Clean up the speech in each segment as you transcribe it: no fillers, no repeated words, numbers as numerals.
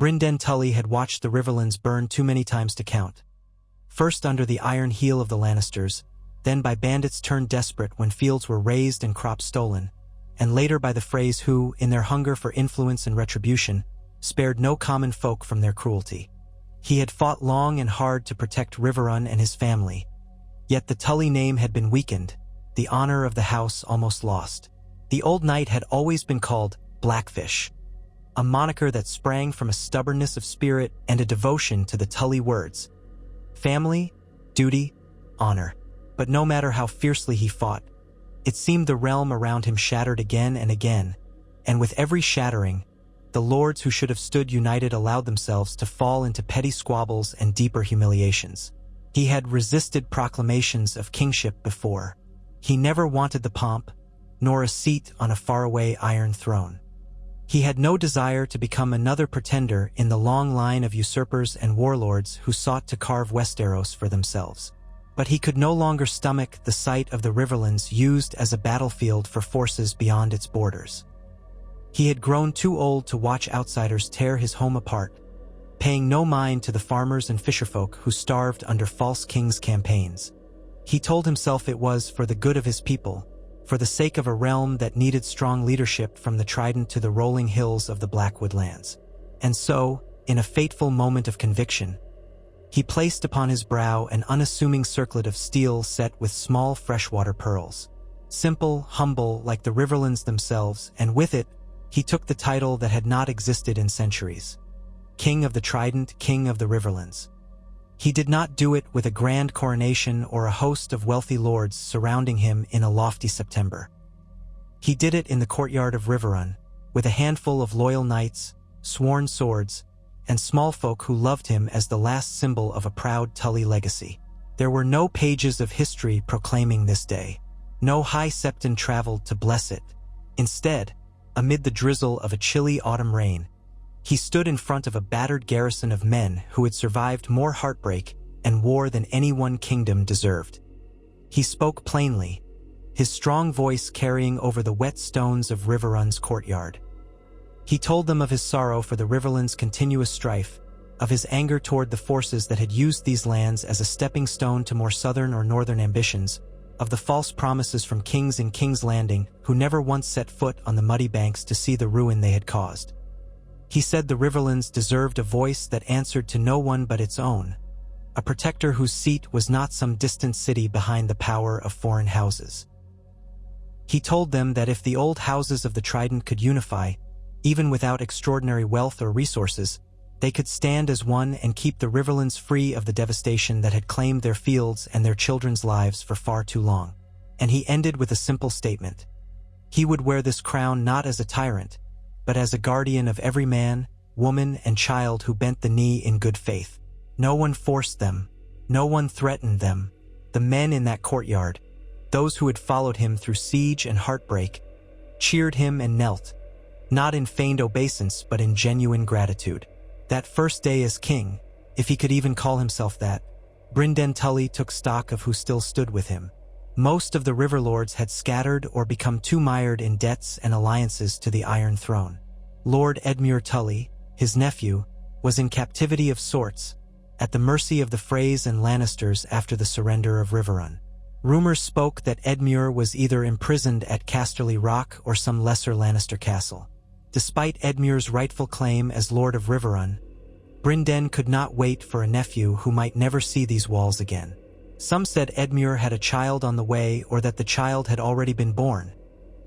Brynden Tully had watched the Riverlands burn too many times to count. First under the iron heel of the Lannisters, then by bandits turned desperate when fields were razed and crops stolen, and later by the Freys who, in their hunger for influence and retribution, spared no common folk from their cruelty. He had fought long and hard to protect Riverrun and his family, yet the Tully name had been weakened, the honor of the house almost lost. The old knight had always been called Blackfish, a moniker that sprang from a stubbornness of spirit and a devotion to the Tully words: family, duty, honor. But no matter how fiercely he fought, it seemed the realm around him shattered again and again, and with every shattering, the lords who should have stood united allowed themselves to fall into petty squabbles and deeper humiliations. He had resisted proclamations of kingship before. He never wanted the pomp, nor a seat on a faraway iron throne. He had no desire to become another pretender in the long line of usurpers and warlords who sought to carve Westeros for themselves. But he could no longer stomach the sight of the Riverlands used as a battlefield for forces beyond its borders. He had grown too old to watch outsiders tear his home apart, paying no mind to the farmers and fisherfolk who starved under false kings' campaigns. He told himself it was for the good of his people, for the sake of a realm that needed strong leadership from the Trident to the rolling hills of the Blackwood lands. And so, in a fateful moment of conviction, he placed upon his brow an unassuming circlet of steel set with small freshwater pearls. Simple, humble, like the Riverlands themselves, and with it, he took the title that had not existed in centuries: King of the Trident, King of the Riverlands. He did not do it with a grand coronation or a host of wealthy lords surrounding him in a lofty September. He did it in the courtyard of Riverrun, with a handful of loyal knights, sworn swords, and small folk who loved him as the last symbol of a proud Tully legacy. There were no pages of history proclaiming this day. No high septon traveled to bless it. Instead, amid the drizzle of a chilly autumn rain, he stood in front of a battered garrison of men who had survived more heartbreak and war than any one kingdom deserved. He spoke plainly, his strong voice carrying over the wet stones of Riverrun's courtyard. He told them of his sorrow for the Riverlands' continuous strife, of his anger toward the forces that had used these lands as a stepping stone to more southern or northern ambitions, of the false promises from kings in King's Landing who never once set foot on the muddy banks to see the ruin they had caused. He said the Riverlands deserved a voice that answered to no one but its own, a protector whose seat was not some distant city behind the power of foreign houses. He told them that if the old houses of the Trident could unify, even without extraordinary wealth or resources, they could stand as one and keep the Riverlands free of the devastation that had claimed their fields and their children's lives for far too long. And he ended with a simple statement. He would wear this crown not as a tyrant, but as a guardian of every man, woman, and child who bent the knee in good faith. No one forced them. No one threatened them. The men in that courtyard, those who had followed him through siege and heartbreak, cheered him and knelt, not in feigned obeisance but in genuine gratitude. That first day as king, if he could even call himself that, Brynden Tully took stock of who still stood with him. Most of the river lords had scattered or become too mired in debts and alliances to the Iron Throne. Lord Edmure Tully, his nephew, was in captivity of sorts, at the mercy of the Freys and Lannisters after the surrender of Riverrun. Rumors spoke that Edmure was either imprisoned at Casterly Rock or some lesser Lannister castle. Despite Edmure's rightful claim as Lord of Riverrun, Brynden could not wait for a nephew who might never see these walls again. Some said Edmure had a child on the way or that the child had already been born,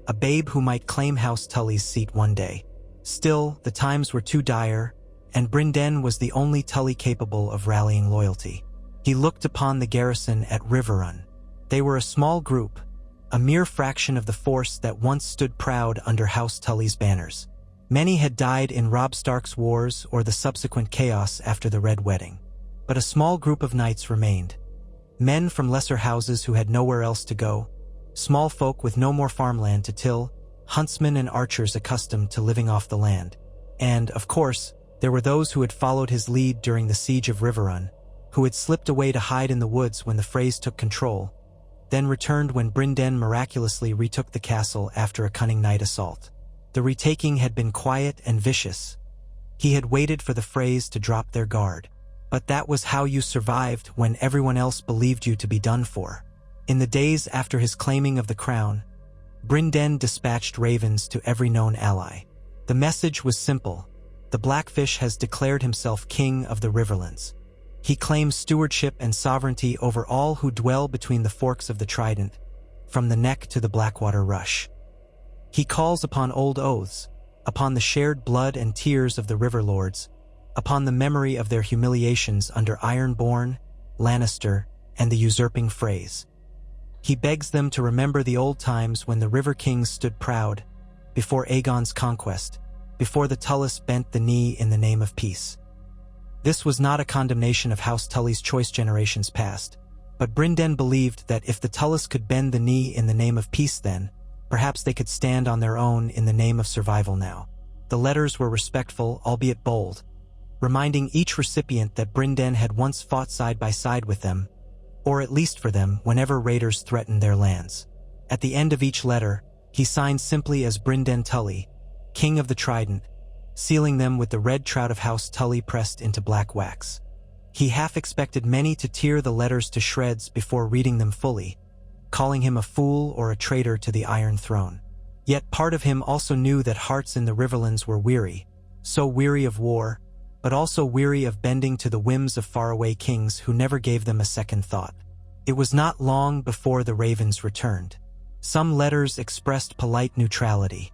a babe who might claim House Tully's seat one day. Still, the times were too dire, and Brynden was the only Tully capable of rallying loyalty. He looked upon the garrison at Riverrun. They were a small group, a mere fraction of the force that once stood proud under House Tully's banners. Many had died in Robb Stark's wars or the subsequent chaos after the Red Wedding. But a small group of knights remained. Men from lesser houses who had nowhere else to go, small folk with no more farmland to till, huntsmen and archers accustomed to living off the land. And, of course, there were those who had followed his lead during the siege of Riverrun, who had slipped away to hide in the woods when the Freys took control, then returned when Brynden miraculously retook the castle after a cunning night assault. The retaking had been quiet and vicious. He had waited for the Freys to drop their guard. But that was how you survived when everyone else believed you to be done for. In the days after his claiming of the crown, Brynden dispatched ravens to every known ally. The message was simple: the Blackfish has declared himself king of the Riverlands. He claims stewardship and sovereignty over all who dwell between the forks of the Trident, from the Neck to the Blackwater Rush. He calls upon old oaths, upon the shared blood and tears of the River Lords, upon the memory of their humiliations under Ironborn, Lannister, and the usurping Freys. He begs them to remember the old times when the River Kings stood proud, before Aegon's conquest, before the Tullys bent the knee in the name of peace. This was not a condemnation of House Tully's choice generations past, but Brynden believed that if the Tullys could bend the knee in the name of peace then, perhaps they could stand on their own in the name of survival now. The letters were respectful, albeit bold, reminding each recipient that Brynden had once fought side by side with them, or at least for them, whenever raiders threatened their lands. At the end of each letter, he signed simply as Brynden Tully, King of the Trident, sealing them with the red trout of House Tully pressed into black wax. He half expected many to tear the letters to shreds before reading them fully, calling him a fool or a traitor to the Iron Throne. Yet part of him also knew that hearts in the Riverlands were weary, so weary of war, but also weary of bending to the whims of faraway kings who never gave them a second thought. It was not long before the ravens returned. Some letters expressed polite neutrality.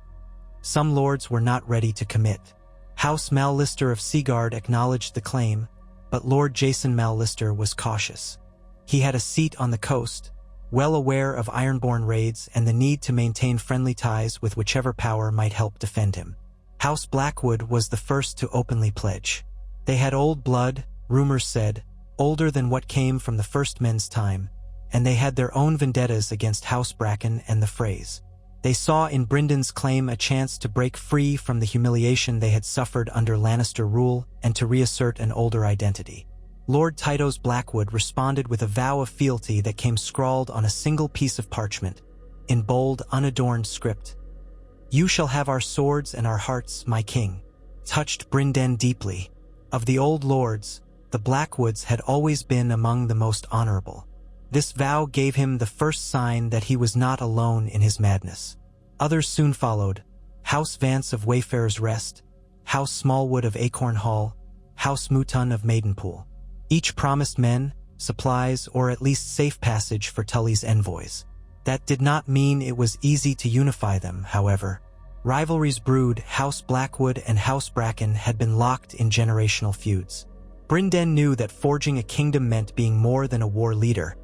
Some lords were not ready to commit. House Mallister of Seaguard acknowledged the claim, but Lord Jason Mallister was cautious. He had a seat on the coast, well aware of Ironborn raids and the need to maintain friendly ties with whichever power might help defend him. House Blackwood was the first to openly pledge. They had old blood, rumors said, older than what came from the First Men's time, and they had their own vendettas against House Bracken and the Freys. They saw in Brynden's claim a chance to break free from the humiliation they had suffered under Lannister rule and to reassert an older identity. Lord Tytos Blackwood responded with a vow of fealty that came scrawled on a single piece of parchment, in bold, unadorned script. "You shall have our swords and our hearts, my king," touched Brynden deeply. Of the old lords, the Blackwoods had always been among the most honorable. This vow gave him the first sign that he was not alone in his madness. Others soon followed: House Vance of Wayfarer's Rest, House Smallwood of Acorn Hall, House Mouton of Maidenpool. Each promised men, supplies, or at least safe passage for Tully's envoys. That did not mean it was easy to unify them, however. Rivalries brewed. House Blackwood and House Bracken had been locked in generational feuds. Brynden knew that forging a kingdom meant being more than a war leader.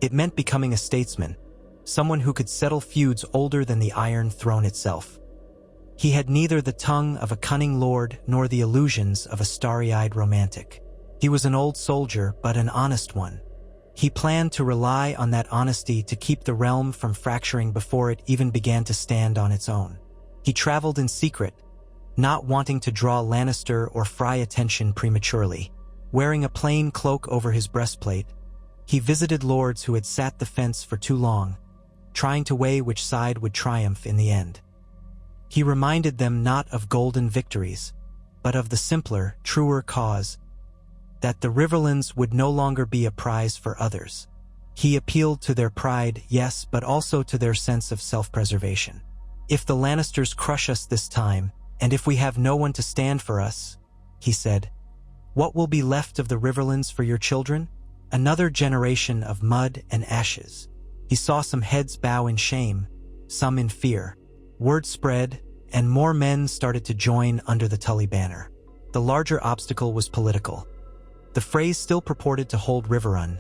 It meant becoming a statesman, someone who could settle feuds older than the Iron Throne itself. He had neither the tongue of a cunning lord nor the illusions of a starry-eyed romantic. He was an old soldier, but an honest one. He planned to rely on that honesty to keep the realm from fracturing before it even began to stand on its own. He traveled in secret, not wanting to draw Lannister or Frey attention prematurely. Wearing a plain cloak over his breastplate, he visited lords who had sat the fence for too long, trying to weigh which side would triumph in the end. He reminded them not of golden victories, but of the simpler, truer cause, that the Riverlands would no longer be a prize for others. He appealed to their pride, yes, but also to their sense of self-preservation. "If the Lannisters crush us this time, and if we have no one to stand for us," he said, "what will be left of the Riverlands for your children? Another generation of mud and ashes." He saw some heads bow in shame, some in fear. Word spread, and more men started to join under the Tully banner. The larger obstacle was political. The Freys still purported to hold Riverrun,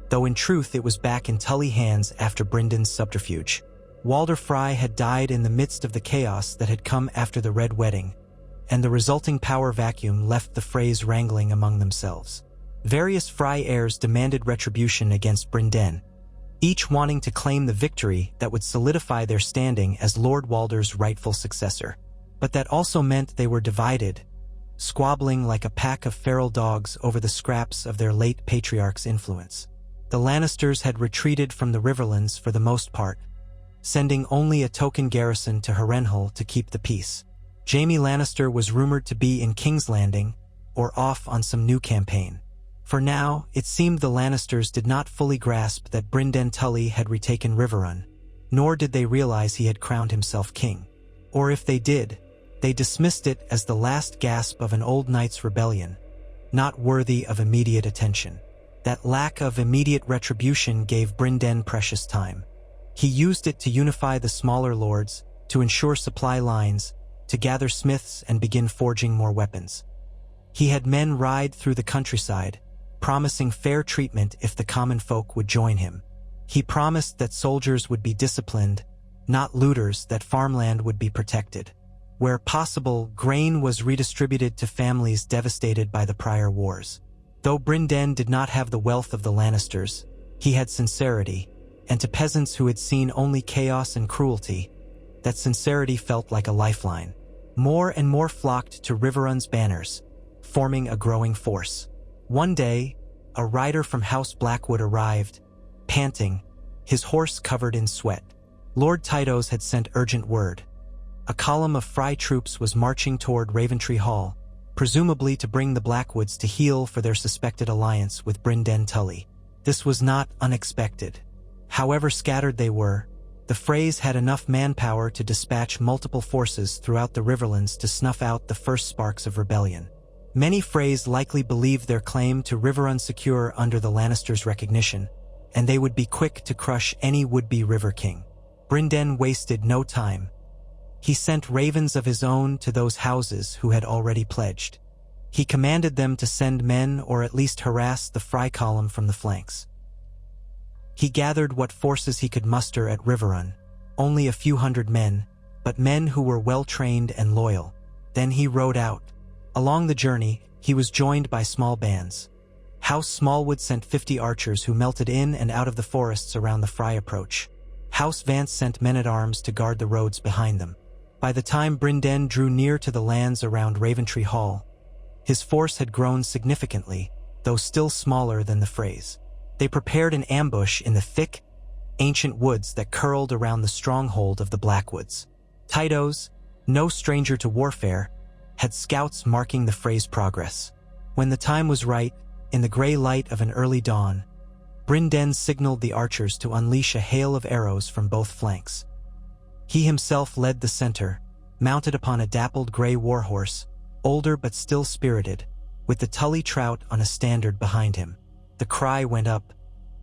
though in truth it was back in Tully hands after Brynden's subterfuge. Walder Frey had died in the midst of the chaos that had come after the Red Wedding, and the resulting power vacuum left the Freys wrangling among themselves. Various Frey heirs demanded retribution against Brynden, each wanting to claim the victory that would solidify their standing as Lord Walder's rightful successor. But that also meant they were divided, squabbling like a pack of feral dogs over the scraps of their late patriarch's influence. The Lannisters had retreated from the Riverlands for the most part, sending only a token garrison to Harrenhal to keep the peace. Jaime Lannister was rumored to be in King's Landing, or off on some new campaign. For now, it seemed the Lannisters did not fully grasp that Brynden Tully had retaken Riverrun, nor did they realize he had crowned himself king. Or if they did, they dismissed it as the last gasp of an old knight's rebellion, not worthy of immediate attention. That lack of immediate retribution gave Brynden precious time. He used it to unify the smaller lords, to ensure supply lines, to gather smiths and begin forging more weapons. He had men ride through the countryside, promising fair treatment if the common folk would join him. He promised that soldiers would be disciplined, not looters, that farmland would be protected. Where possible, grain was redistributed to families devastated by the prior wars. Though Brynden did not have the wealth of the Lannisters, he had sincerity, and to peasants who had seen only chaos and cruelty, that sincerity felt like a lifeline. More and more flocked to Riverrun's banners, forming a growing force. One day, a rider from House Blackwood arrived, panting, his horse covered in sweat. Lord Tytos had sent urgent word. A column of Frye troops was marching toward Raventree Hall, presumably to bring the Blackwoods to heel for their suspected alliance with Brynden Tully. This was not unexpected. However scattered they were, the Freys had enough manpower to dispatch multiple forces throughout the Riverlands to snuff out the first sparks of rebellion. Many Freys likely believed their claim to Riverrun secure under the Lannisters' recognition, and they would be quick to crush any would-be River King. Brynden wasted no time. He sent ravens of his own to those houses who had already pledged. He commanded them to send men or at least harass the Frye column from the flanks. He gathered what forces he could muster at Riverrun, only a few hundred men, but men who were well-trained and loyal. Then he rode out. Along the journey, he was joined by small bands. House Smallwood sent 50 archers who melted in and out of the forests around the Frye approach. House Vance sent men-at-arms to guard the roads behind them. By the time Brynden drew near to the lands around Raventree Hall, his force had grown significantly, though still smaller than the Freys. They prepared an ambush in the thick, ancient woods that curled around the stronghold of the Blackwoods. Tytos, no stranger to warfare, had scouts marking the Freys' progress. When the time was right, in the gray light of an early dawn, Brynden signaled the archers to unleash a hail of arrows from both flanks. He himself led the center, mounted upon a dappled gray warhorse, older but still spirited, with the Tully trout on a standard behind him. The cry went up,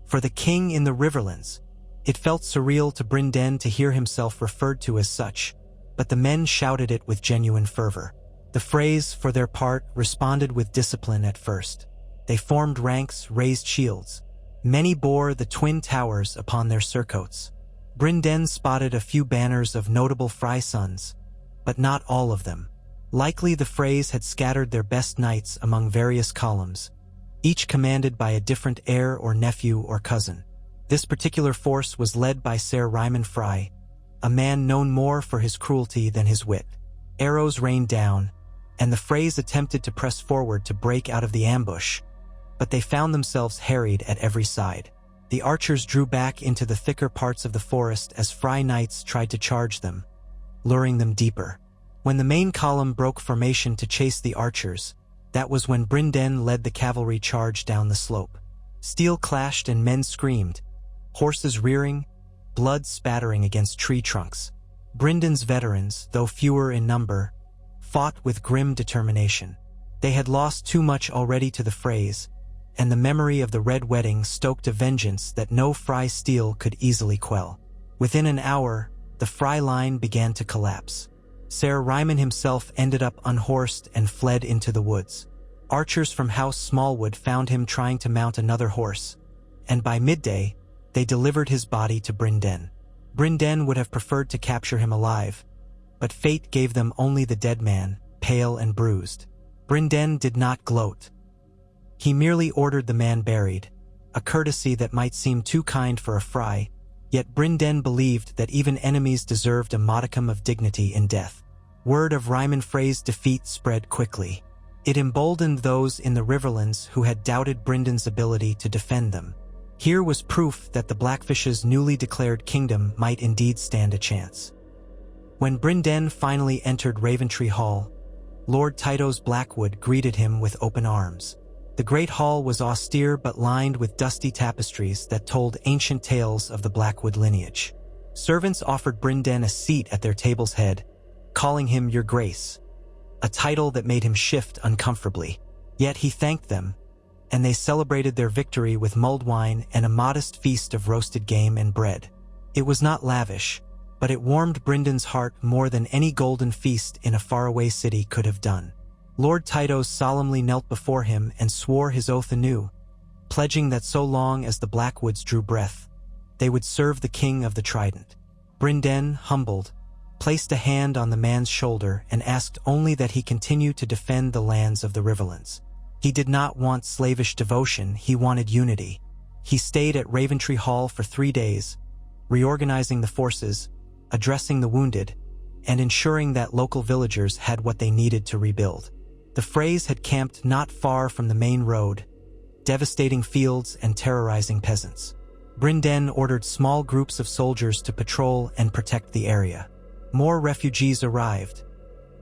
"For the king in the Riverlands!" It felt surreal to Brynden to hear himself referred to as such, but the men shouted it with genuine fervor. The Freys, for their part, responded with discipline at first. They formed ranks, raised shields. Many bore the twin towers upon their surcoats. Brynden spotted a few banners of notable Frye sons, but not all of them. Likely the Freys had scattered their best knights among various columns, each commanded by a different heir or nephew or cousin. This particular force was led by Ser Ryman Frye, a man known more for his cruelty than his wit. Arrows rained down, and the Freys attempted to press forward to break out of the ambush, but they found themselves harried at every side. The archers drew back into the thicker parts of the forest as Frye knights tried to charge them, luring them deeper. When the main column broke formation to chase the archers, that was when Brynden led the cavalry charge down the slope. Steel clashed and men screamed, horses rearing, blood spattering against tree trunks. Brynden's veterans, though fewer in number, fought with grim determination. They had lost too much already to the Freys, and the memory of the Red Wedding stoked a vengeance that no Frye steel could easily quell. Within an hour, the Frye line began to collapse. Ser Ryman himself ended up unhorsed and fled into the woods. Archers from House Smallwood found him trying to mount another horse, and by midday, they delivered his body to Brynden. Brynden would have preferred to capture him alive, but fate gave them only the dead man, pale and bruised. Brynden did not gloat. He merely ordered the man buried, a courtesy that might seem too kind for a Frye, yet Brynden believed that even enemies deserved a modicum of dignity in death. Word of Ryman Frey's defeat spread quickly. It emboldened those in the Riverlands who had doubted Brynden's ability to defend them. Here was proof that the Blackfish's newly declared kingdom might indeed stand a chance. When Brynden finally entered Raventree Hall, Lord Tyto's Blackwood greeted him with open arms. The great hall was austere but lined with dusty tapestries that told ancient tales of the Blackwood lineage. Servants offered Brynden a seat at their table's head, calling him Your Grace, a title that made him shift uncomfortably. Yet he thanked them, and they celebrated their victory with mulled wine and a modest feast of roasted game and bread. It was not lavish, but it warmed Brynden's heart more than any golden feast in a faraway city could have done. Lord Tyto solemnly knelt before him and swore his oath anew, pledging that so long as the Blackwoods drew breath, they would serve the King of the Trident. Brynden, humbled, placed a hand on the man's shoulder and asked only that he continue to defend the lands of the Riverlands. He did not want slavish devotion, he wanted unity. He stayed at Raventree Hall for 3 days, reorganizing the forces, addressing the wounded, and ensuring that local villagers had what they needed to rebuild. The Freys had camped not far from the main road, devastating fields and terrorizing peasants. Brynden ordered small groups of soldiers to patrol and protect the area. More refugees arrived,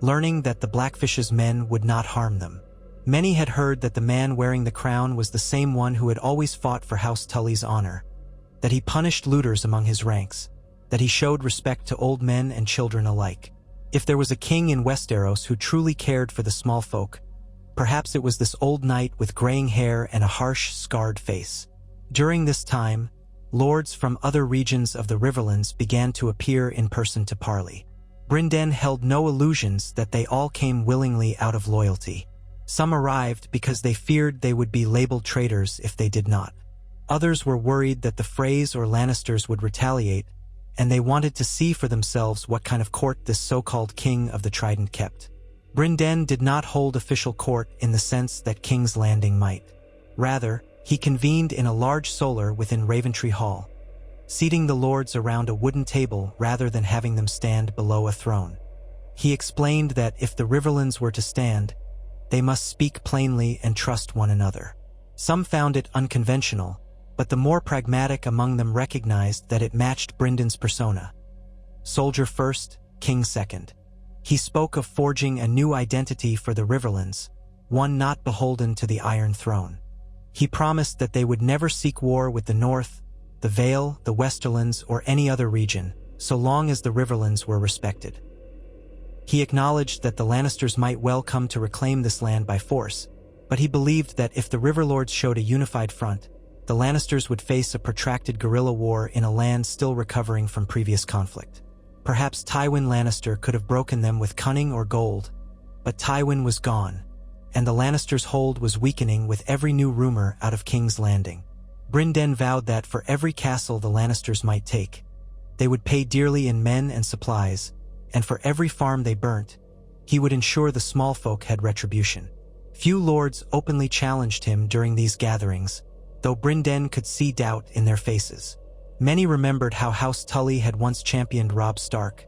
learning that the Blackfish's men would not harm them. Many had heard that the man wearing the crown was the same one who had always fought for House Tully's honor, that he punished looters among his ranks, that he showed respect to old men and children alike. If there was a king in Westeros who truly cared for the small folk, perhaps it was this old knight with graying hair and a harsh, scarred face. During this time, lords from other regions of the Riverlands began to appear in person to parley. Brynden held no illusions that they all came willingly out of loyalty. Some arrived because they feared they would be labeled traitors if they did not. Others were worried that the Freys or Lannisters would retaliate, and they wanted to see for themselves what kind of court this so-called King of the Trident kept. Brynden did not hold official court in the sense that King's Landing might. Rather, he convened in a large solar within Raventree Hall, seating the lords around a wooden table rather than having them stand below a throne. He explained that if the Riverlands were to stand, they must speak plainly and trust one another. Some found it unconventional, but the more pragmatic among them recognized that it matched Brynden's persona. Soldier first, king second. He spoke of forging a new identity for the Riverlands, one not beholden to the Iron Throne. He promised that they would never seek war with the North, the Vale, the Westerlands, or any other region, so long as the Riverlands were respected. He acknowledged that the Lannisters might well come to reclaim this land by force, but he believed that if the Riverlords showed a unified front, the Lannisters would face a protracted guerrilla war in a land still recovering from previous conflict. Perhaps Tywin Lannister could have broken them with cunning or gold, but Tywin was gone, and the Lannisters' hold was weakening with every new rumor out of King's Landing. Brynden vowed that for every castle the Lannisters might take, they would pay dearly in men and supplies, and for every farm they burnt, he would ensure the small folk had retribution. Few lords openly challenged him during these gatherings, though Brynden could see doubt in their faces. Many remembered how House Tully had once championed Robb Stark,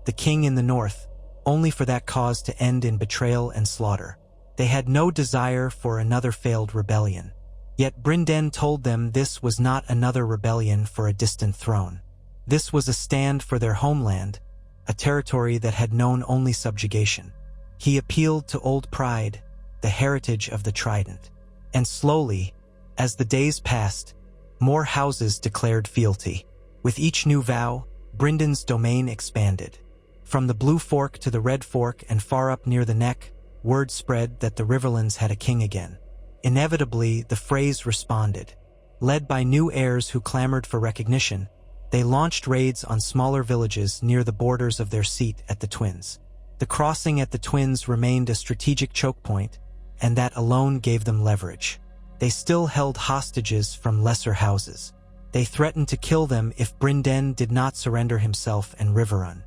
the king in the north, only for that cause to end in betrayal and slaughter. They had no desire for another failed rebellion. Yet Brynden told them this was not another rebellion for a distant throne. This was a stand for their homeland, a territory that had known only subjugation. He appealed to old pride, the heritage of the Trident. And slowly, as the days passed, more houses declared fealty. With each new vow, Brynden's domain expanded. From the Blue Fork to the Red Fork and far up near the Neck, word spread that the Riverlands had a king again. Inevitably, the Freys responded. Led by new heirs who clamored for recognition, they launched raids on smaller villages near the borders of their seat at the Twins. The crossing at the Twins remained a strategic choke point, and that alone gave them leverage. They still held hostages from lesser houses. They threatened to kill them if Brynden did not surrender himself and Riverrun.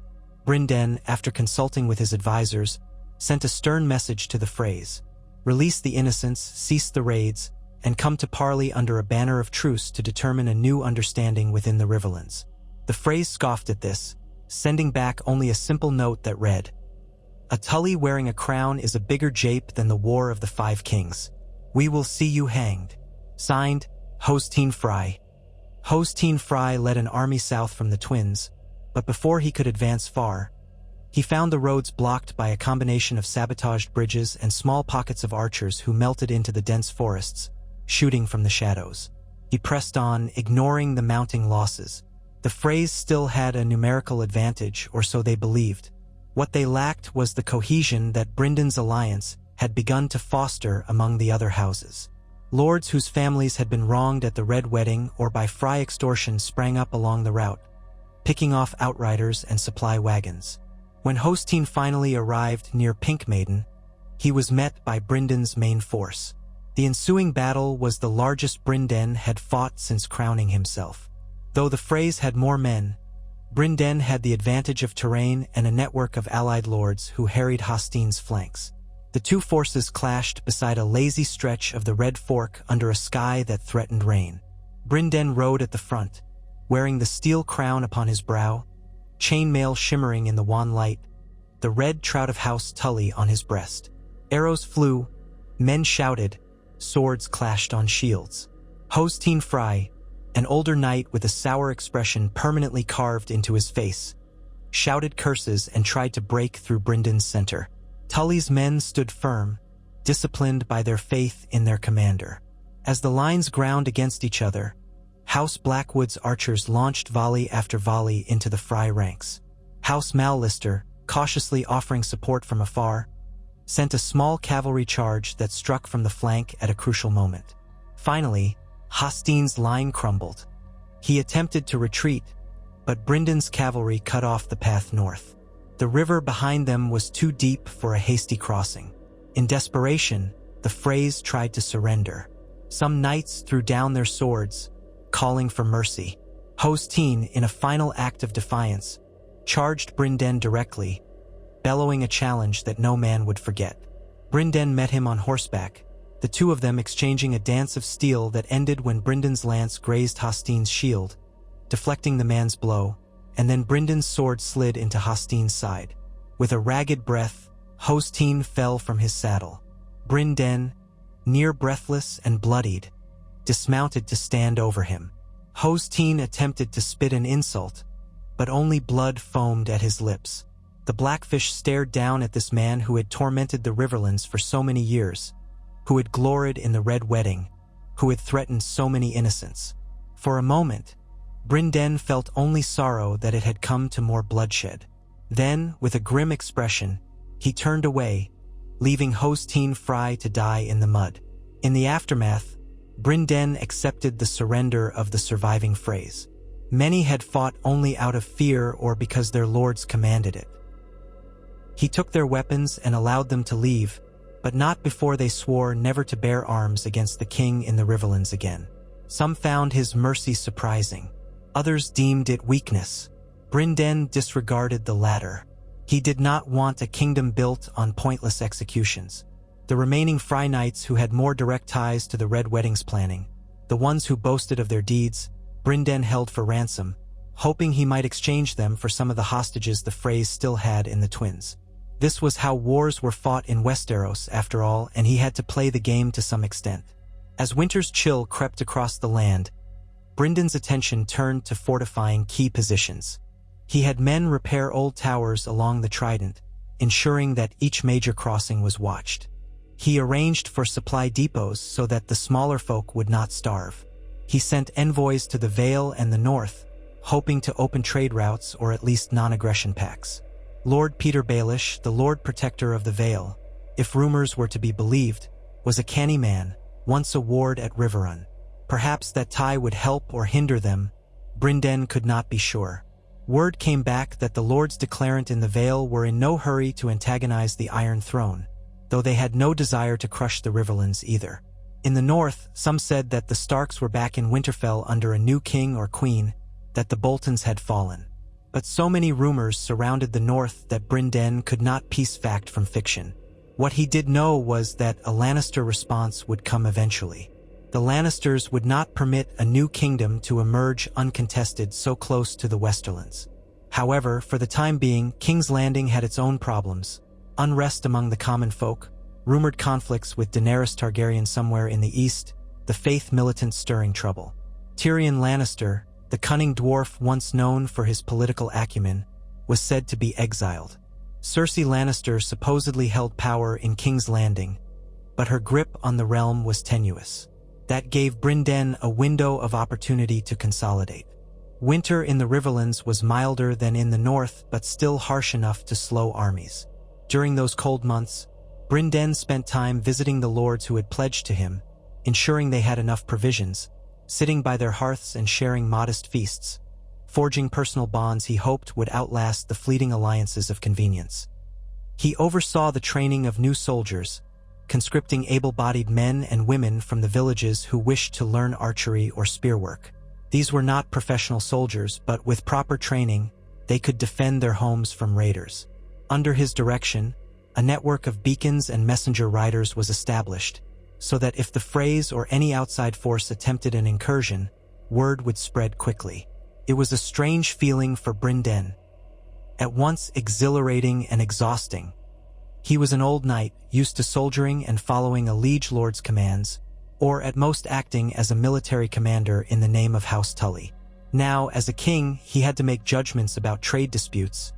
Brynden, after consulting with his advisors, sent a stern message to the Freys: release the innocents, cease the raids, and come to parley under a banner of truce to determine a new understanding within the Riverlands. The Freys scoffed at this, sending back only a simple note that read, "A Tully wearing a crown is a bigger jape than the War of the Five Kings. We will see you hanged." Signed, Hosteen Fry. Hosteen Fry led an army south from the Twins, but before he could advance far, He found the roads blocked by a combination of sabotaged bridges and small pockets of archers who melted into the dense forests, shooting from the shadows. He pressed on, ignoring the mounting losses. The Freys still had a numerical advantage, or so they believed. What they lacked was the cohesion that Brynden's alliance had begun to foster among the other houses. Lords whose families had been wronged at the Red Wedding or by Frey extortion sprang up along the route, picking off outriders and supply wagons. When Hostine finally arrived near Pink Maiden, he was met by Brynden's main force. The ensuing battle was the largest Brynden had fought since crowning himself. Though the Freys had more men, Brynden had the advantage of terrain and a network of allied lords who harried Hostine's flanks. The two forces clashed beside a lazy stretch of the Red Fork under a sky that threatened rain. Brynden rode at the front, wearing the steel crown upon his brow, chainmail shimmering in the wan light, the red trout of House Tully on his breast. Arrows flew, men shouted, swords clashed on shields. Hostine Frey, an older knight with a sour expression permanently carved into his face, shouted curses and tried to break through Brynden's center. Tully's men stood firm, disciplined by their faith in their commander. As the lines ground against each other, House Blackwood's archers launched volley after volley into the Frey ranks. House Mallister, cautiously offering support from afar, sent a small cavalry charge that struck from the flank at a crucial moment. Finally, Hostine's line crumbled. He attempted to retreat, but Brynden's cavalry cut off the path north. The river behind them was too deep for a hasty crossing. In desperation, the Freys tried to surrender. Some knights threw down their swords, calling for mercy. Hostine, in a final act of defiance, charged Brynden directly, bellowing a challenge that no man would forget. Brynden met him on horseback, the two of them exchanging a dance of steel that ended when Brynden's lance grazed Hostine's shield, deflecting the man's blow, and then Brynden's sword slid into Hostine's side. With a ragged breath, Hostine fell from his saddle. Brynden, near breathless and bloodied, dismounted to stand over him. Hostine attempted to spit an insult, but only blood foamed at his lips. The Blackfish stared down at this man who had tormented the Riverlands for so many years, who had gloried in the Red Wedding, who had threatened so many innocents. For a moment, Brynden felt only sorrow that it had come to more bloodshed. Then, with a grim expression, he turned away, leaving Hostine Frey to die in the mud. In the aftermath, Brynden accepted the surrender of the surviving Freys. Many had fought only out of fear or because their lords commanded it. He took their weapons and allowed them to leave, but not before they swore never to bear arms against the king in the Riverlands again. Some found his mercy surprising. Others deemed it weakness. Brynden disregarded the latter. He did not want a kingdom built on pointless executions. The remaining Frey knights who had more direct ties to the Red Wedding's planning, the ones who boasted of their deeds, Brynden held for ransom, hoping he might exchange them for some of the hostages the Freys still had in the Twins. This was how wars were fought in Westeros, after all, and he had to play the game to some extent. As winter's chill crept across the land, Brynden's attention turned to fortifying key positions. He had men repair old towers along the Trident, ensuring that each major crossing was watched. He arranged for supply depots so that the smaller folk would not starve. He sent envoys to the Vale and the North, hoping to open trade routes or at least non-aggression pacts. Lord Peter Baelish, the Lord Protector of the Vale, if rumors were to be believed, was a canny man, once a ward at Riverrun. Perhaps that tie would help or hinder them. Brynden could not be sure. Word came back that the Lords Declarant in the Vale were in no hurry to antagonize the Iron Throne, though they had no desire to crush the Riverlands either. In the north, some said that the Starks were back in Winterfell under a new king or queen, that the Boltons had fallen. But so many rumors surrounded the north that Brynden could not piece fact from fiction. What he did know was that a Lannister response would come eventually. The Lannisters would not permit a new kingdom to emerge uncontested so close to the Westerlands. However, for the time being, King's Landing had its own problems. Unrest among the common folk, rumored conflicts with Daenerys Targaryen somewhere in the east, the faith militant stirring trouble. Tyrion Lannister, the cunning dwarf once known for his political acumen, was said to be exiled. Cersei Lannister supposedly held power in King's Landing, but her grip on the realm was tenuous. That gave Brynden a window of opportunity to consolidate. Winter in the Riverlands was milder than in the north, but still harsh enough to slow armies. During those cold months, Brynden spent time visiting the lords who had pledged to him, ensuring they had enough provisions, sitting by their hearths and sharing modest feasts, forging personal bonds he hoped would outlast the fleeting alliances of convenience. He oversaw the training of new soldiers, conscripting able-bodied men and women from the villages who wished to learn archery or spearwork. These were not professional soldiers, but with proper training, they could defend their homes from raiders. Under his direction, a network of beacons and messenger riders was established, so that if the Freys or any outside force attempted an incursion, word would spread quickly. It was a strange feeling for Brynden, at once exhilarating and exhausting. He was an old knight, used to soldiering and following a liege lord's commands, or at most acting as a military commander in the name of House Tully. Now, as a king, he had to make judgments about trade disputes,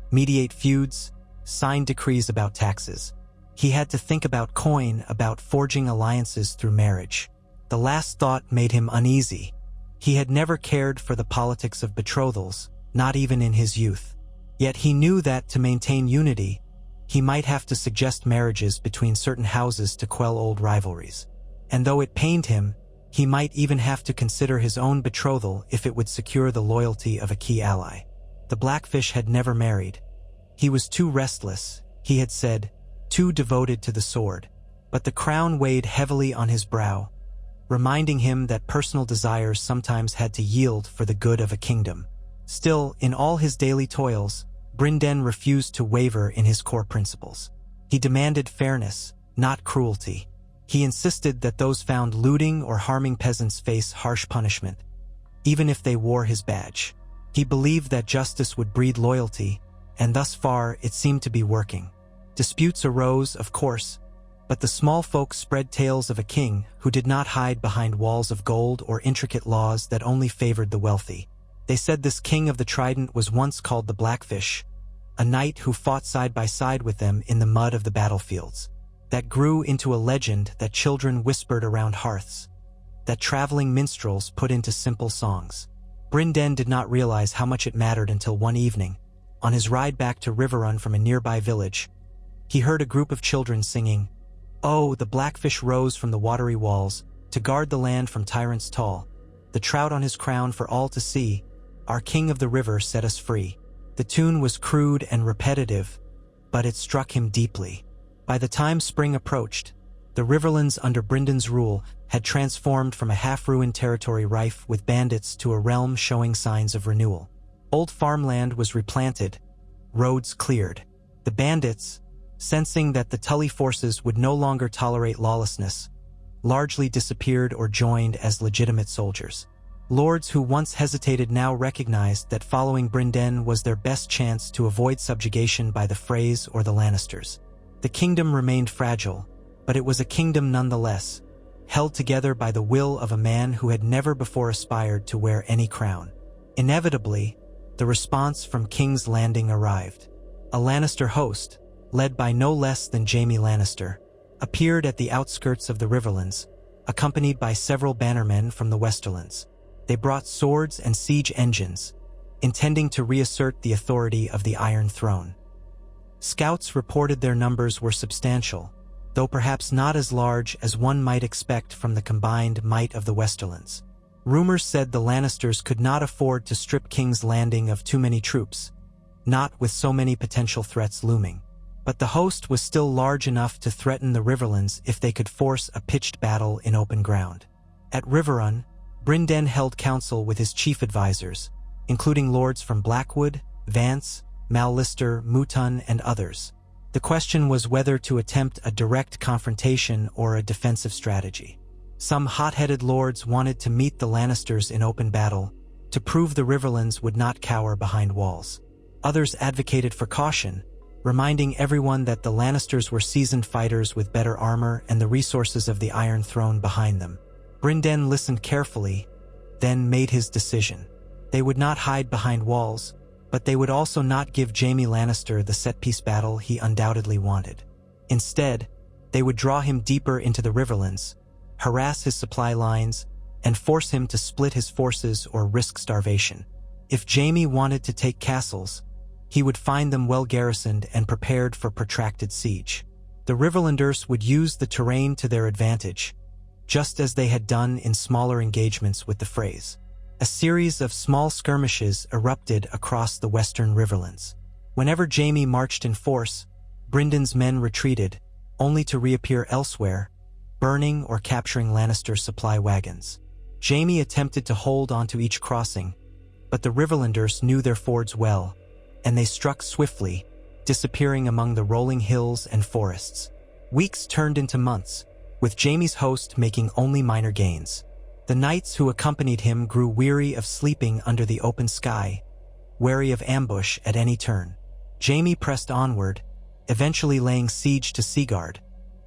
mediate feuds, sign decrees about taxes. He had to think about coin, about forging alliances through marriage. The last thought made him uneasy. He had never cared for the politics of betrothals, not even in his youth. Yet he knew that to maintain unity, he might have to suggest marriages between certain houses to quell old rivalries. And though it pained him, he might even have to consider his own betrothal if it would secure the loyalty of a key ally. The Blackfish had never married. He was too restless, he had said, too devoted to the sword. But the crown weighed heavily on his brow, reminding him that personal desires sometimes had to yield for the good of a kingdom. Still, in all his daily toils, Brynden refused to waver in his core principles. He demanded fairness, not cruelty. He insisted that those found looting or harming peasants face harsh punishment, even if they wore his badge. He believed that justice would breed loyalty, and thus far it seemed to be working. Disputes arose, of course, but the small folk spread tales of a king who did not hide behind walls of gold or intricate laws that only favored the wealthy. They said this king of the Trident was once called the Blackfish, a knight who fought side by side with them in the mud of the battlefields. That grew into a legend that children whispered around hearths, that traveling minstrels put into simple songs. Brynden did not realize how much it mattered until one evening, on his ride back to Riverrun from a nearby village, he heard a group of children singing, "Oh, the Blackfish rose from the watery walls, to guard the land from tyrants tall. The trout on his crown for all to see, our king of the river set us free." The tune was crude and repetitive, but it struck him deeply. By the time spring approached, the Riverlands under Brynden's rule had transformed from a half-ruined territory rife with bandits to a realm showing signs of renewal. Old farmland was replanted, roads cleared. The bandits, sensing that the Tully forces would no longer tolerate lawlessness, largely disappeared or joined as legitimate soldiers. Lords who once hesitated now recognized that following Brynden was their best chance to avoid subjugation by the Freys or the Lannisters. The kingdom remained fragile, but it was a kingdom nonetheless, held together by the will of a man who had never before aspired to wear any crown. Inevitably, the response from King's Landing arrived. A Lannister host, led by no less than Jaime Lannister, appeared at the outskirts of the Riverlands, accompanied by several bannermen from the Westerlands. They brought swords and siege engines, intending to reassert the authority of the Iron Throne. Scouts reported their numbers were substantial, though perhaps not as large as one might expect from the combined might of the Westerlands. Rumors said the Lannisters could not afford to strip King's Landing of too many troops, not with so many potential threats looming. But the host was still large enough to threaten the Riverlands if they could force a pitched battle in open ground. At Riverrun, Brynden held council with his chief advisors, including lords from Blackwood, Vance, Mallister, Mutton, and others. The question was whether to attempt a direct confrontation or a defensive strategy. Some hot-headed lords wanted to meet the Lannisters in open battle, to prove the Riverlands would not cower behind walls. Others advocated for caution, reminding everyone that the Lannisters were seasoned fighters with better armor and the resources of the Iron Throne behind them. Brynden listened carefully, then made his decision. They would not hide behind walls, But they would also not give Jaime Lannister the set-piece battle he undoubtedly wanted. Instead, they would draw him deeper into the Riverlands, harass his supply lines, and force him to split his forces or risk starvation. If Jaime wanted to take castles, he would find them well garrisoned and prepared for protracted siege. The Riverlanders would use the terrain to their advantage, just as they had done in smaller engagements with the Freys. A series of small skirmishes erupted across the western Riverlands. Whenever Jaime marched in force, Brynden's men retreated, only to reappear elsewhere, burning or capturing Lannister supply wagons. Jaime attempted to hold onto each crossing, but the Riverlanders knew their fords well, and they struck swiftly, disappearing among the rolling hills and forests. Weeks turned into months, with Jaime's host making only minor gains. The knights who accompanied him grew weary of sleeping under the open sky, wary of ambush at any turn. Jaime pressed onward, eventually laying siege to Seaguard,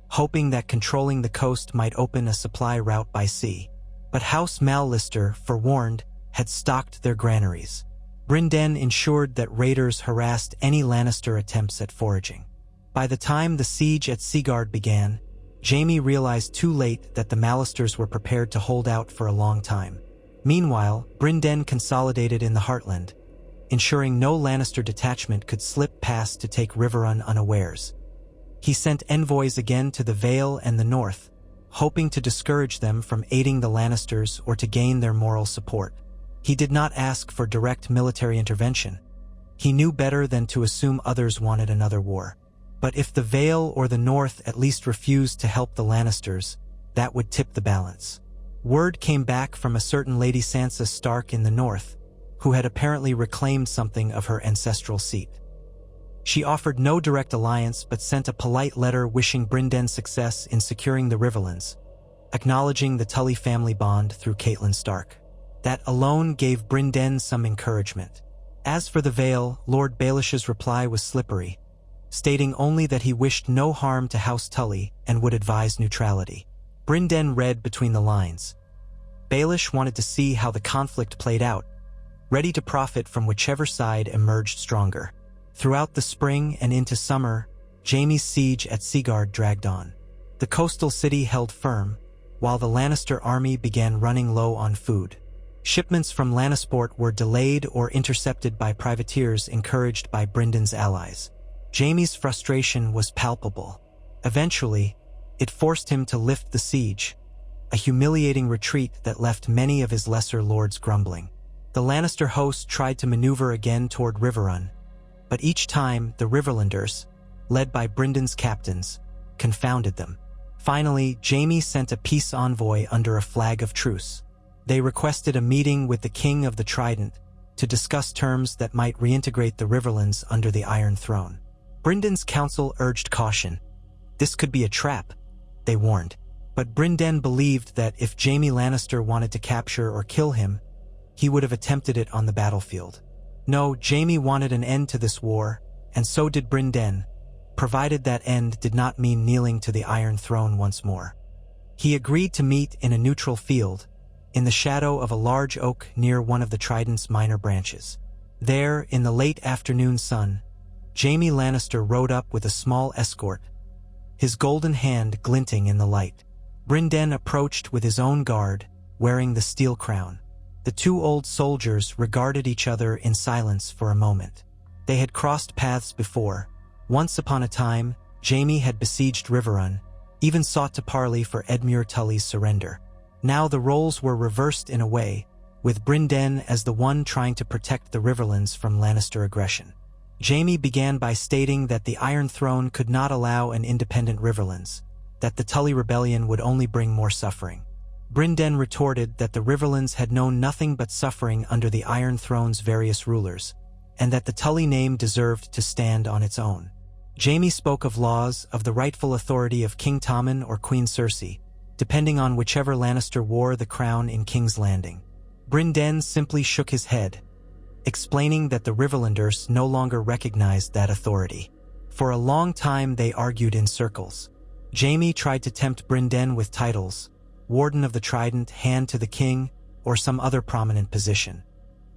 hoping that controlling the coast might open a supply route by sea. But House Mallister, forewarned, had stocked their granaries. Brynden ensured that raiders harassed any Lannister attempts at foraging. By the time the siege at Seaguard began, Jaime realized too late that the Mallisters were prepared to hold out for a long time. Meanwhile, Brynden consolidated in the Heartland, ensuring no Lannister detachment could slip past to take Riverrun unawares. He sent envoys again to the Vale and the North, hoping to discourage them from aiding the Lannisters or to gain their moral support. He did not ask for direct military intervention. He knew better than to assume others wanted another war. But if the Vale or the North at least refused to help the Lannisters, that would tip the balance. Word came back from a certain Lady Sansa Stark in the North, who had apparently reclaimed something of her ancestral seat. She offered no direct alliance but sent a polite letter wishing Brynden success in securing the Riverlands, acknowledging the Tully family bond through Catelyn Stark. That alone gave Brynden some encouragement. As for the Vale, Lord Baelish's reply was slippery, stating only that he wished no harm to House Tully and would advise neutrality. Brynden read between the lines. Baelish wanted to see how the conflict played out, ready to profit from whichever side emerged stronger. Throughout the spring and into summer, Jaime's siege at Seaguard dragged on. The coastal city held firm, while the Lannister army began running low on food. Shipments from Lannisport were delayed or intercepted by privateers encouraged by Brynden's allies. Jaime's frustration was palpable. Eventually, it forced him to lift the siege, a humiliating retreat that left many of his lesser lords grumbling. The Lannister host tried to maneuver again toward Riverrun, but each time the Riverlanders, led by Brynden's captains, confounded them. Finally, Jaime sent a peace envoy under a flag of truce. They requested a meeting with the King of the Trident to discuss terms that might reintegrate the Riverlands under the Iron Throne. Brynden's council urged caution. This could be a trap, they warned. But Brynden believed that if Jaime Lannister wanted to capture or kill him, he would have attempted it on the battlefield. No, Jaime wanted an end to this war, and so did Brynden, provided that end did not mean kneeling to the Iron Throne once more. He agreed to meet in a neutral field, in the shadow of a large oak near one of the Trident's minor branches. There, in the late afternoon sun, Jaime Lannister rode up with a small escort, his golden hand glinting in the light. Brynden approached with his own guard, wearing the steel crown. The two old soldiers regarded each other in silence for a moment. They had crossed paths before. Once upon a time, Jaime had besieged Riverrun, even sought to parley for Edmure Tully's surrender. Now the roles were reversed in a way, with Brynden as the one trying to protect the Riverlands from Lannister aggression. Jaime began by stating that the Iron Throne could not allow an independent Riverlands, that the Tully rebellion would only bring more suffering. Brynden retorted that the Riverlands had known nothing but suffering under the Iron Throne's various rulers, and that the Tully name deserved to stand on its own. Jaime spoke of laws, of the rightful authority of King Tommen or Queen Cersei, depending on whichever Lannister wore the crown in King's Landing. Brynden simply shook his head, explaining that the Riverlanders no longer recognized that authority. For a long time they argued in circles. Jaime tried to tempt Brynden with titles, Warden of the Trident, Hand to the King, or some other prominent position.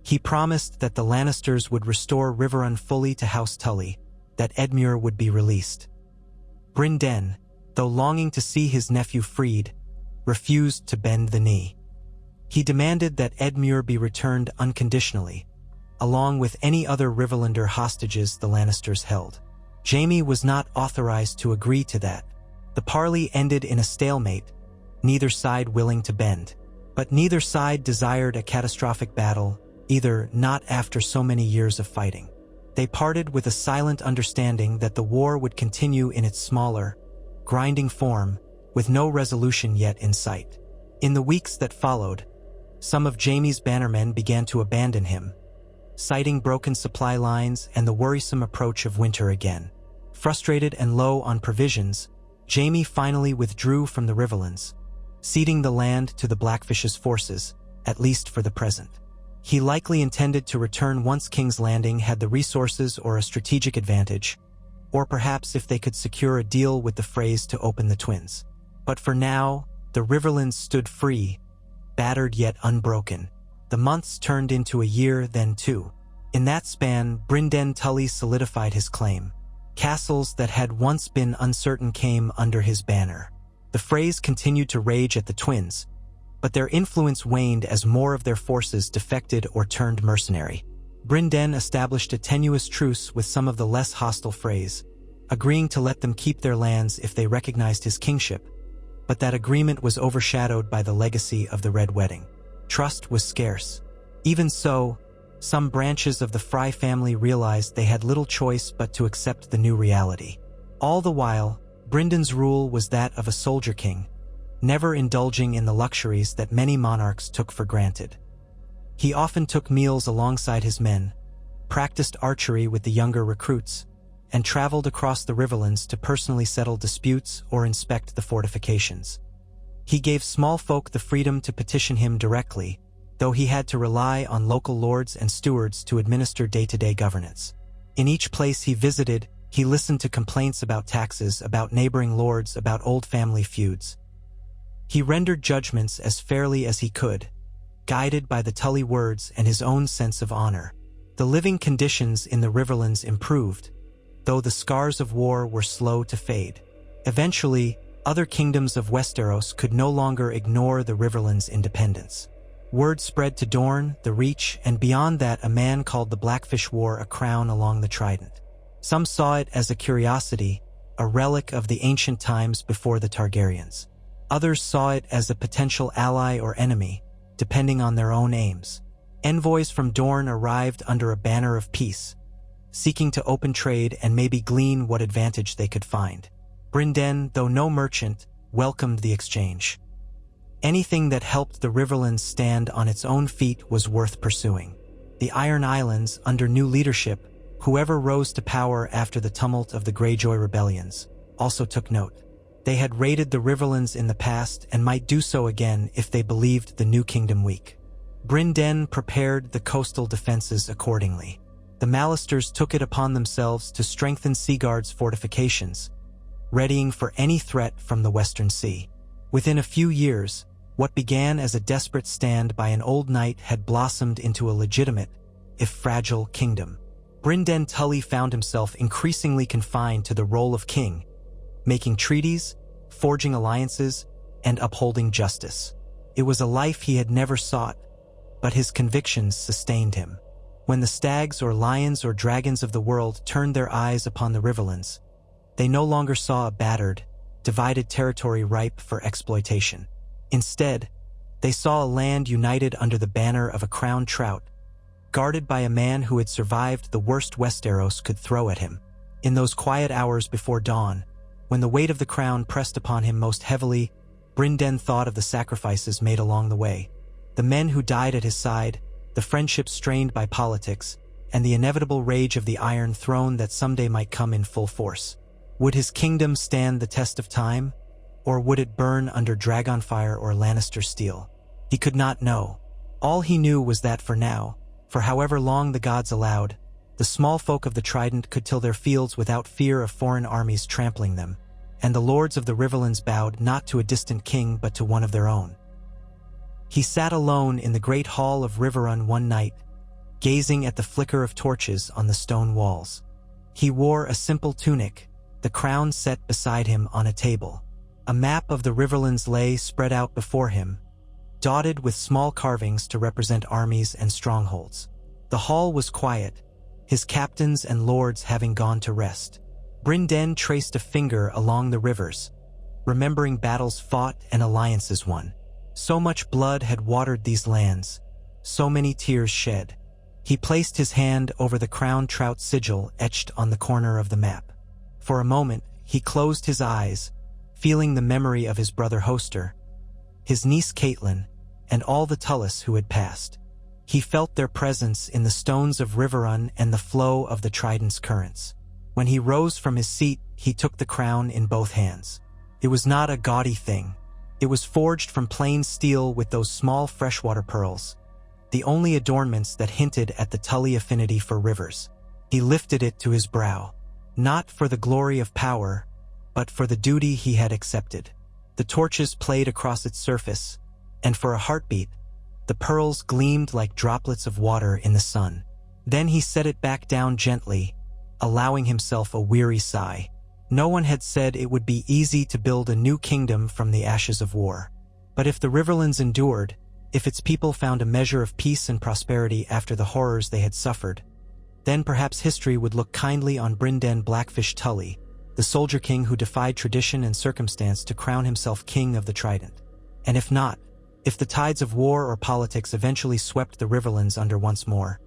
He promised that the Lannisters would restore Riverrun fully to House Tully, that Edmure would be released. Brynden, though longing to see his nephew freed, refused to bend the knee. He demanded that Edmure be returned unconditionally, along with any other Riverlander hostages the Lannisters held. Jaime was not authorized to agree to that. The parley ended in a stalemate, neither side willing to bend. But neither side desired a catastrophic battle, either not after so many years of fighting. They parted with a silent understanding that the war would continue in its smaller, grinding form, with no resolution yet in sight. In the weeks that followed, some of Jaime's bannermen began to abandon him, citing broken supply lines and the worrisome approach of winter again. Frustrated and low on provisions, Jaime finally withdrew from the Riverlands, ceding the land to the Blackfish's forces, at least for the present. He likely intended to return once King's Landing had the resources or a strategic advantage, or perhaps if they could secure a deal with the Freys to open the Twins. But for now, the Riverlands stood free, battered yet unbroken. The months turned into a year, then two. In that span, Brynden Tully solidified his claim. Castles that had once been uncertain came under his banner. The Freys continued to rage at the Twins, but their influence waned as more of their forces defected or turned mercenary. Brynden established a tenuous truce with some of the less hostile Freys, agreeing to let them keep their lands if they recognized his kingship, but that agreement was overshadowed by the legacy of the Red Wedding. Trust was scarce. Even so, some branches of the Frey family realized they had little choice but to accept the new reality. All the while, Brynden's rule was that of a soldier king, never indulging in the luxuries that many monarchs took for granted. He often took meals alongside his men, practiced archery with the younger recruits, and traveled across the Riverlands to personally settle disputes or inspect the fortifications. He gave small folk the freedom to petition him directly, though he had to rely on local lords and stewards to administer day-to-day governance. In each place he visited, he listened to complaints about taxes, about neighboring lords, about old family feuds. He rendered judgments as fairly as he could, guided by the Tully words and his own sense of honor. The living conditions in the Riverlands improved, though the scars of war were slow to fade. Eventually, other kingdoms of Westeros could no longer ignore the Riverlands' independence. Word spread to Dorne, the Reach, and beyond that a man called the Blackfish wore a crown along the trident. Some saw it as a curiosity, a relic of the ancient times before the Targaryens. Others saw it as a potential ally or enemy, depending on their own aims. Envoys from Dorne arrived under a banner of peace, seeking to open trade and maybe glean what advantage they could find. Brynden, though no merchant, welcomed the exchange. Anything that helped the Riverlands stand on its own feet was worth pursuing. The Iron Islands, under new leadership, whoever rose to power after the tumult of the Greyjoy rebellions, also took note. They had raided the Riverlands in the past and might do so again if they believed the new kingdom weak. Brynden prepared the coastal defenses accordingly. The Mallisters took it upon themselves to strengthen Seaguard's fortifications, readying for any threat from the Western Sea. Within a few years, what began as a desperate stand by an old knight had blossomed into a legitimate, if fragile, kingdom. Brynden Tully found himself increasingly confined to the role of king, making treaties, forging alliances, and upholding justice. It was a life he had never sought, but his convictions sustained him. When the stags or lions or dragons of the world turned their eyes upon the Riverlands, they no longer saw a battered, divided territory ripe for exploitation. Instead, they saw a land united under the banner of a crowned trout, guarded by a man who had survived the worst Westeros could throw at him. In those quiet hours before dawn, when the weight of the crown pressed upon him most heavily, Brynden thought of the sacrifices made along the way, the men who died at his side, the friendships strained by politics, and the inevitable rage of the Iron Throne that someday might come in full force. Would his kingdom stand the test of time, or would it burn under Dragonfire or Lannister steel? He could not know. All he knew was that for now, for however long the gods allowed, the small folk of the Trident could till their fields without fear of foreign armies trampling them, and the lords of the Riverlands bowed not to a distant king but to one of their own. He sat alone in the great hall of Riverrun one night, gazing at the flicker of torches on the stone walls. He wore a simple tunic, the crown set beside him on a table. A map of the Riverlands lay spread out before him, dotted with small carvings to represent armies and strongholds. The hall was quiet, his captains and lords having gone to rest. Brynden traced a finger along the rivers, remembering battles fought and alliances won. So much blood had watered these lands, so many tears shed. He placed his hand over the crown trout sigil etched on the corner of the map. For a moment, he closed his eyes, feeling the memory of his brother Hoster, his niece Caitlin, and all the Tullys who had passed. He felt their presence in the stones of Riverrun and the flow of the Trident's currents. When he rose from his seat, he took the crown in both hands. It was not a gaudy thing. It was forged from plain steel with those small freshwater pearls, the only adornments that hinted at the Tully affinity for rivers. He lifted it to his brow, not for the glory of power, but for the duty he had accepted. The torches played across its surface, and for a heartbeat, the pearls gleamed like droplets of water in the sun. Then he set it back down gently, allowing himself a weary sigh. No one had said it would be easy to build a new kingdom from the ashes of war. But if the Riverlands endured, if its people found a measure of peace and prosperity after the horrors they had suffered, then perhaps history would look kindly on Brynden Blackfish Tully, the soldier king who defied tradition and circumstance to crown himself king of the Trident. And if not, if the tides of war or politics eventually swept the Riverlands under once more,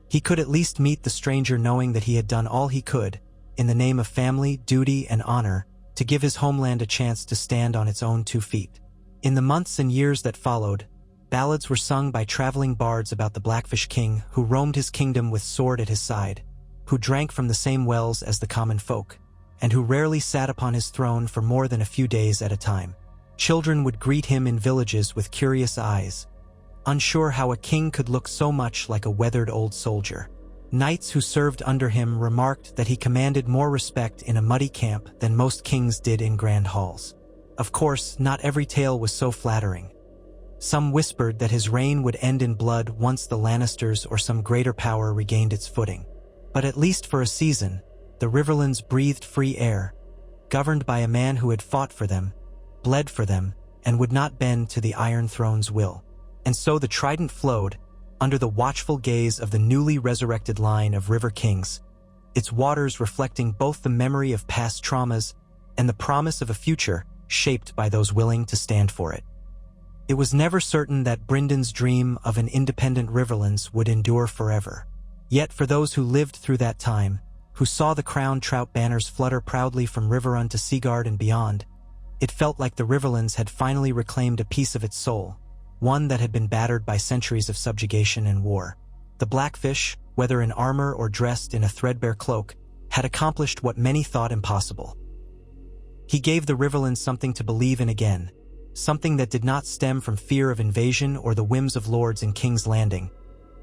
he could at least meet the stranger knowing that he had done all he could, in the name of family, duty, and honor, to give his homeland a chance to stand on its own 2 feet. In the months and years that followed, ballads were sung by traveling bards about the Blackfish king who roamed his kingdom with sword at his side, who drank from the same wells as the common folk, and who rarely sat upon his throne for more than a few days at a time. Children would greet him in villages with curious eyes, unsure how a king could look so much like a weathered old soldier. Knights who served under him remarked that he commanded more respect in a muddy camp than most kings did in grand halls. Of course, not every tale was so flattering. Some whispered that his reign would end in blood once the Lannisters or some greater power regained its footing. But at least for a season, the Riverlands breathed free air, governed by a man who had fought for them, bled for them, and would not bend to the Iron Throne's will. And so the Trident flowed, under the watchful gaze of the newly resurrected line of River Kings, its waters reflecting both the memory of past traumas and the promise of a future shaped by those willing to stand for it. It was never certain that Brynden's dream of an independent Riverlands would endure forever. Yet for those who lived through that time, who saw the crowned trout banners flutter proudly from Riverrun to Seaguard and beyond, it felt like the Riverlands had finally reclaimed a piece of its soul, one that had been battered by centuries of subjugation and war. The Blackfish, whether in armor or dressed in a threadbare cloak, had accomplished what many thought impossible. He gave the Riverlands something to believe in again, something that did not stem from fear of invasion or the whims of lords in King's Landing,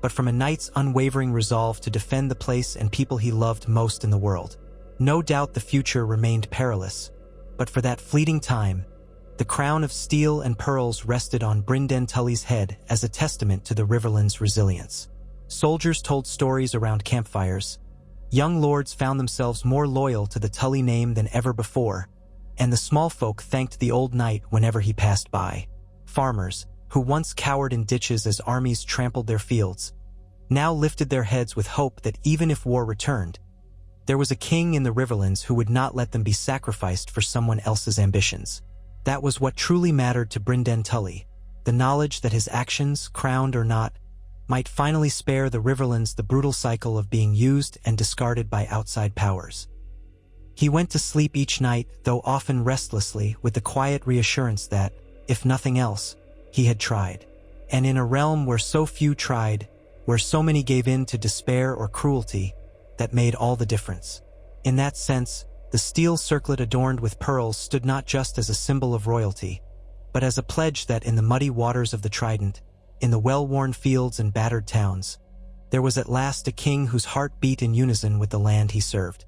but from a knight's unwavering resolve to defend the place and people he loved most in the world. No doubt the future remained perilous, but for that fleeting time, the crown of steel and pearls rested on Brynden Tully's head as a testament to the Riverlands' resilience. Soldiers told stories around campfires. Young lords found themselves more loyal to the Tully name than ever before, and the small folk thanked the old knight whenever he passed by. Farmers, who once cowered in ditches as armies trampled their fields, now lifted their heads with hope that even if war returned, there was a king in the Riverlands who would not let them be sacrificed for someone else's ambitions. That was what truly mattered to Brynden Tully, the knowledge that his actions, crowned or not, might finally spare the Riverlands the brutal cycle of being used and discarded by outside powers. He went to sleep each night, though often restlessly, with the quiet reassurance that, if nothing else, he had tried. And in a realm where so few tried, where so many gave in to despair or cruelty, that made all the difference. In that sense, the steel circlet adorned with pearls stood not just as a symbol of royalty, but as a pledge that in the muddy waters of the Trident, in the well-worn fields and battered towns, there was at last a king whose heart beat in unison with the land he served.